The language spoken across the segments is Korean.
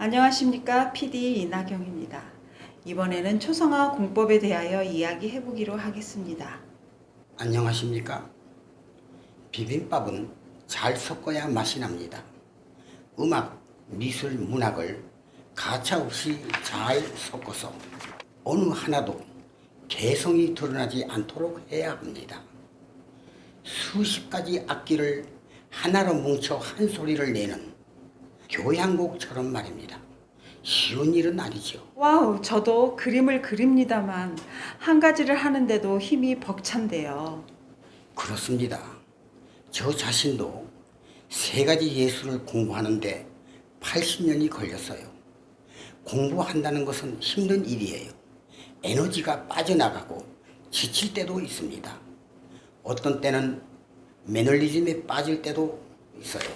안녕하십니까? PD 이나경입니다. 이번에는 초성화 공법에 대하여 이야기해보기로 하겠습니다. 안녕하십니까? 비빔밥은 잘 섞어야 맛이 납니다. 음악, 미술, 문학을 가차없이 잘 섞어서 어느 하나도 개성이 드러나지 않도록 해야 합니다. 수십 가지 악기를 하나로 뭉쳐 한 소리를 내는 교향곡처럼 말입니다. 쉬운 일은 아니죠. 와우, 저도 그림을 그립니다만 한 가지를 하는데도 힘이 벅찬데요. 그렇습니다. 저 자신도 세 가지 예술을 공부하는데 80년이 걸렸어요. 공부한다는 것은 힘든 일이에요. 에너지가 빠져나가고 지칠 때도 있습니다. 어떤 때는 매너리즘에 빠질 때도 있어요.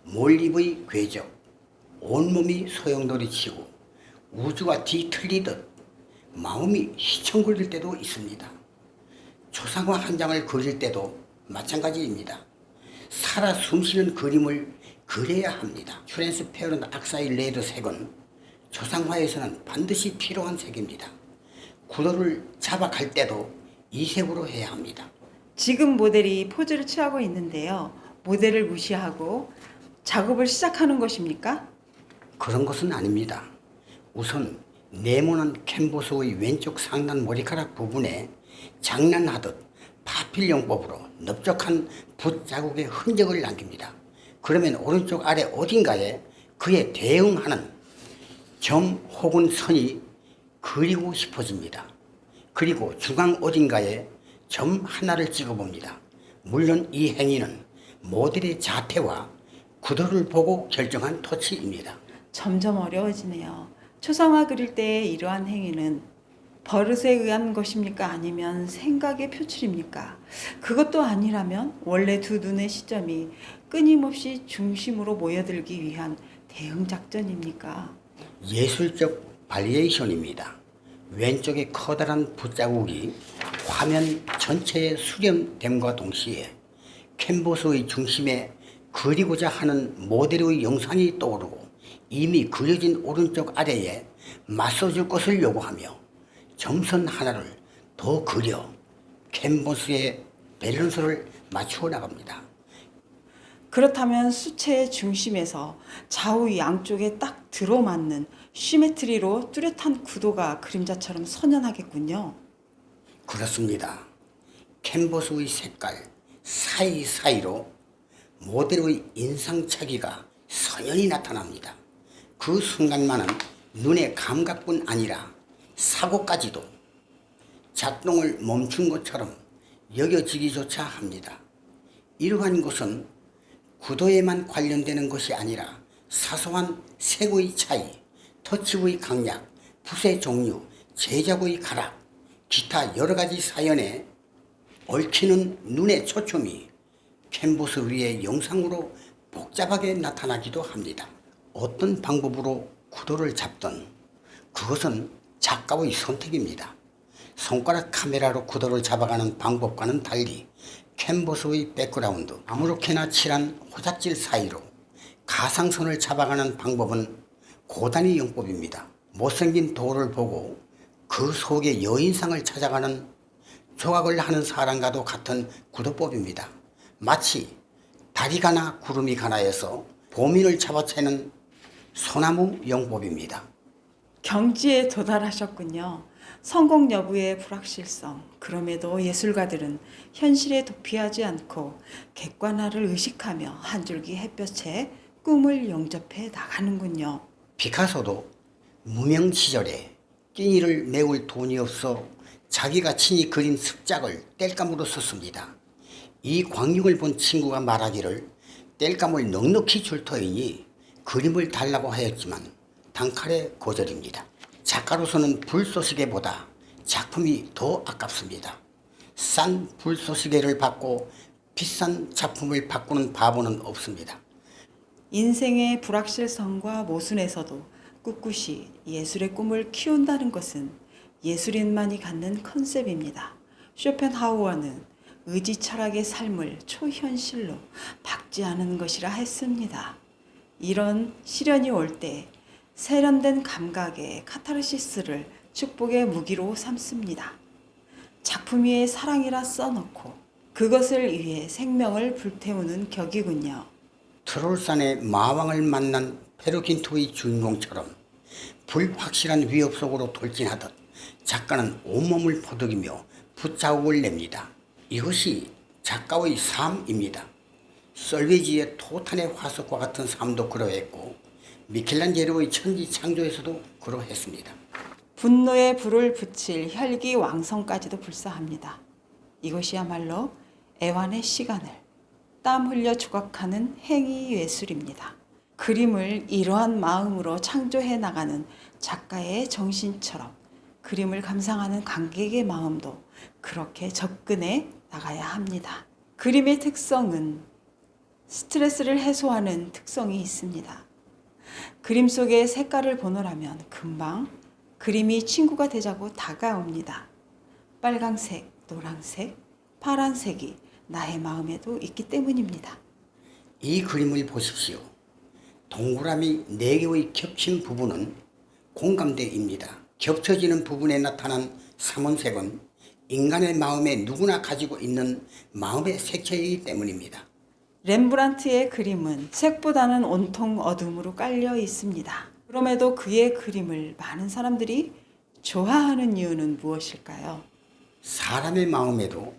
몰입의 궤적, 온몸이 소용돌이 치고 우주가 뒤틀리듯 마음이 휘청거릴 때도 있습니다. 초상화 한 장을 그릴 때도 마찬가지입니다. 살아 숨쉬는 그림을 그려야 합니다. 트랜스페어런트 악사이 레드 색은 초상화에서는 반드시 필요한 색입니다. 구도를 잡아갈 때도 이 색으로 해야 합니다. 지금 모델이 포즈를 취하고 있는데요. 모델을 무시하고 작업을 시작하는 것입니까? 그런 것은 아닙니다. 우선 네모난 캔버스의 왼쪽 상단 머리카락 부분에 장난하듯 파필용법으로 넓적한 붓 자국의 흔적을 남깁니다. 그러면 오른쪽 아래 어딘가에 그에 대응하는 점 혹은 선이 그리고 싶어집니다. 그리고 중앙 어딘가에 점 하나를 찍어봅니다. 물론 이 행위는 모델의 자태와 구도를 보고 결정한 터치입니다. 점점 어려워지네요. 초상화 그릴 때의 이러한 행위는 버릇에 의한 것입니까? 아니면 생각의 표출입니까? 그것도 아니라면 원래 두 눈의 시점이 끊임없이 중심으로 모여들기 위한 대응 작전입니까? 예술적 바리에이션입니다. 왼쪽의 커다란 붓자국이 화면 전체에 수렴됨과 동시에 캔버스의 중심에 그리고자 하는 모델의 영상이 떠오르고 이미 그려진 오른쪽 아래에 맞서줄 것을 요구하며 점선 하나를 더 그려 캔버스의 밸런스를 맞추어 나갑니다. 그렇다면 수채의 중심에서 좌우 양쪽에 딱 들어맞는 시메트리로 뚜렷한 구도가 그림자처럼 선연하겠군요. 그렇습니다. 캔버스의 색깔 사이사이로 모델의 인상차기가 선연히 나타납니다. 그 순간만은 눈의 감각뿐 아니라 사고까지도 작동을 멈춘 것처럼 여겨지기조차 합니다. 이러한 것은 구도에만 관련되는 것이 아니라 사소한 색의 차이, 터치의 강약, 붓의 종류, 제작의 가락, 기타 여러 가지 사연에 얽히는 눈의 초점이 캔버스 위에 영상으로 복잡하게 나타나기도 합니다. 어떤 방법으로 구도를 잡든 그것은 작가의 선택입니다. 손가락 카메라로 구도를 잡아가는 방법과는 달리 캔버스의 백그라운드, 아무렇게나 칠한 호작질 사이로 가상선을 잡아가는 방법은 고단위 영법입니다. 못생긴 돌을 보고 그 속에 여인상을 찾아가는 조각을 하는 사람과도 같은 구도법입니다. 마치 달이 가나 구름이 가나에서 보민을 잡아채는 소나무 영법입니다. 경지에 도달하셨군요. 성공 여부의 불확실성. 그럼에도 예술가들은 현실에 도피하지 않고 객관화를 의식하며 한 줄기 햇볕에 꿈을 영접해 나가는군요. 피카소도 무명 시절에 끼니를 메울 돈이 없어 자기가 친히 그린 습작을 땔감으로 썼습니다. 이 광경을 본 친구가 말하기를 땔감을 넉넉히 줄 터이니 그림을 달라고 하였지만 단칼에 거절입니다. 작가로서는 불쏘시개보다 작품이 더 아깝습니다. 싼 불쏘시개를 받고 비싼 작품을 바꾸는 바보는 없습니다. 인생의 불확실성과 모순에서도 꿋꿋이 예술의 꿈을 키운다는 것은 예술인만이 갖는 컨셉입니다. 쇼펜하우어는 의지 철학의 삶을 초현실로 박지 않은 것이라 했습니다. 이런 시련이 올 때 세련된 감각의 카타르시스를 축복의 무기로 삼습니다. 작품 위에 사랑이라 써놓고 그것을 위해 생명을 불태우는 격이군요. 트롤산의 마왕을 만난 페루긴토의 주인공처럼 불확실한 위협 속으로 돌진하듯 작가는 온몸을 퍼득이며 붓자국을 냅니다. 이것이 작가의 삶입니다. 솔베지의 토탄의 화석과 같은 삶도 그러했고 미켈란젤로의 천지 창조에서도 그러했습니다. 분노의 불을 붙일 혈기왕성까지도 불사합니다. 이것이야말로 애완의 시간을 땀 흘려 조각하는 행위 예술입니다. 그림을 이러한 마음으로 창조해 나가는 작가의 정신처럼 그림을 감상하는 관객의 마음도 그렇게 접근해 나가야 합니다. 그림의 특성은 스트레스를 해소하는 특성이 있습니다. 그림 속의 색깔을 보노라면 금방 그림이 친구가 되자고 다가옵니다. 빨강색, 노란색, 파란색이 나의 마음에도 있기 때문입니다. 이 그림을 보십시오. 동그라미 4개의 겹친 부분은 공감대입니다. 겹쳐지는 부분에 나타난 삼원색은 인간의 마음에 누구나 가지고 있는 마음의 색채이기 때문입니다. 렘브란트의 그림은 색보다는 온통 어둠으로 깔려 있습니다. 그럼에도 그의 그림을 많은 사람들이 좋아하는 이유는 무엇일까요? 사람의 마음에도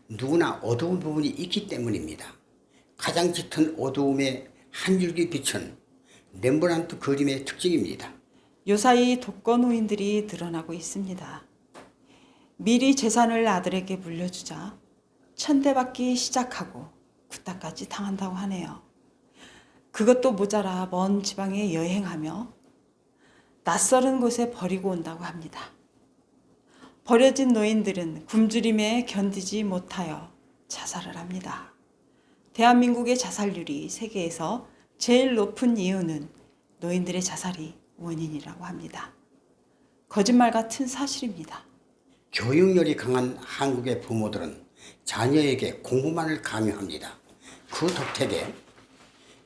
누구나 어두운 부분이 있기 때문입니다. 가장 짙은 어두움의 한 줄기 빛은 렘브란트 그림의 특징입니다. 요사이 독거노인들이 늘어나고 있습니다. 미리 재산을 아들에게 물려주자 천대받기 시작하고 구타까지 당한다고 하네요. 그것도 모자라 먼 지방에 여행하며 낯설은 곳에 버리고 온다고 합니다. 버려진 노인들은 굶주림에 견디지 못하여 자살을 합니다. 대한민국의 자살률이 세계에서 제일 높은 이유는 노인들의 자살이 원인이라고 합니다. 거짓말 같은 사실입니다. 교육열이 강한 한국의 부모들은 자녀에게 공부만을 강요합니다. 그 덕택에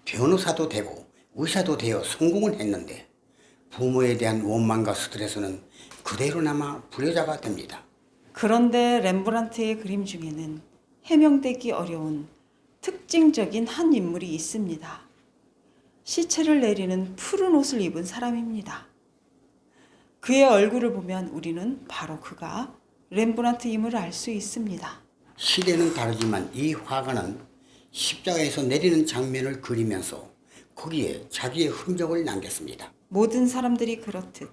변호사도 되고 의사도 되어 성공을 했는데 부모에 대한 원망과 스트레스는 그대로 남아 불효자가 됩니다. 그런데 렘브란트의 그림 중에는 해명되기 어려운 특징적인 한 인물이 있습니다. 시체를 내리는 푸른 옷을 입은 사람입니다. 그의 얼굴을 보면 우리는 바로 그가 렘브란트임을 알 수 있습니다. 시대는 다르지만 이 화가는 십자가에서 내리는 장면을 그리면서 거기에 자기의 흔적을 남겼습니다. 모든 사람들이 그렇듯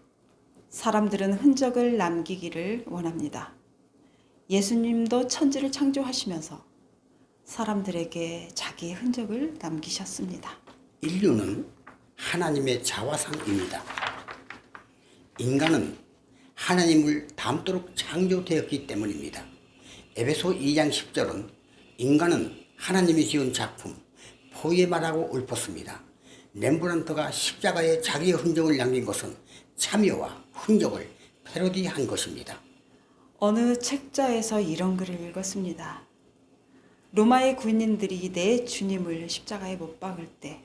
사람들은 흔적을 남기기를 원합니다. 예수님도 천지를 창조하시면서 사람들에게 자기의 흔적을 남기셨습니다. 인류는 하나님의 자화상입니다. 인간은 하나님을 닮도록 창조되었기 때문입니다. 에베소 2장 10절은 인간은 하나님이 지은 작품, 포에마라고 읊었습니다. 렘브란트가 십자가에 자기의 흔적을 남긴 것은 참여와 흔적을 패러디한 것입니다. 어느 책자에서 이런 글을 읽었습니다. 로마의 군인들이 내 주님을 십자가에 못 박을 때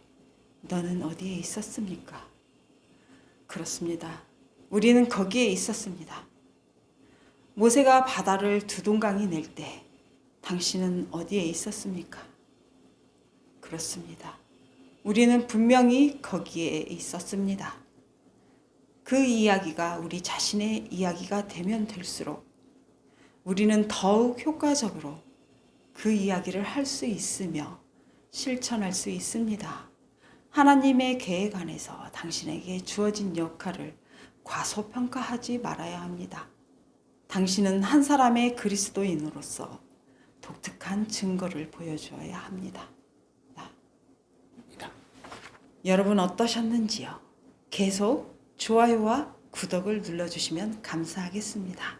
너는 어디에 있었습니까? 그렇습니다. 우리는 거기에 있었습니다. 모세가 바다를 두동강이 낼 때 당신은 어디에 있었습니까? 그렇습니다. 우리는 분명히 거기에 있었습니다. 그 이야기가 우리 자신의 이야기가 되면 될수록 우리는 더욱 효과적으로 그 이야기를 할 수 있으며 실천할 수 있습니다. 하나님의 계획 안에서 당신에게 주어진 역할을 과소평가하지 말아야 합니다. 당신은 한 사람의 그리스도인으로서 독특한 증거를 보여주어야 합니다. 여러분 어떠셨는지요? 계속 좋아요와 구독을 눌러주시면 감사하겠습니다.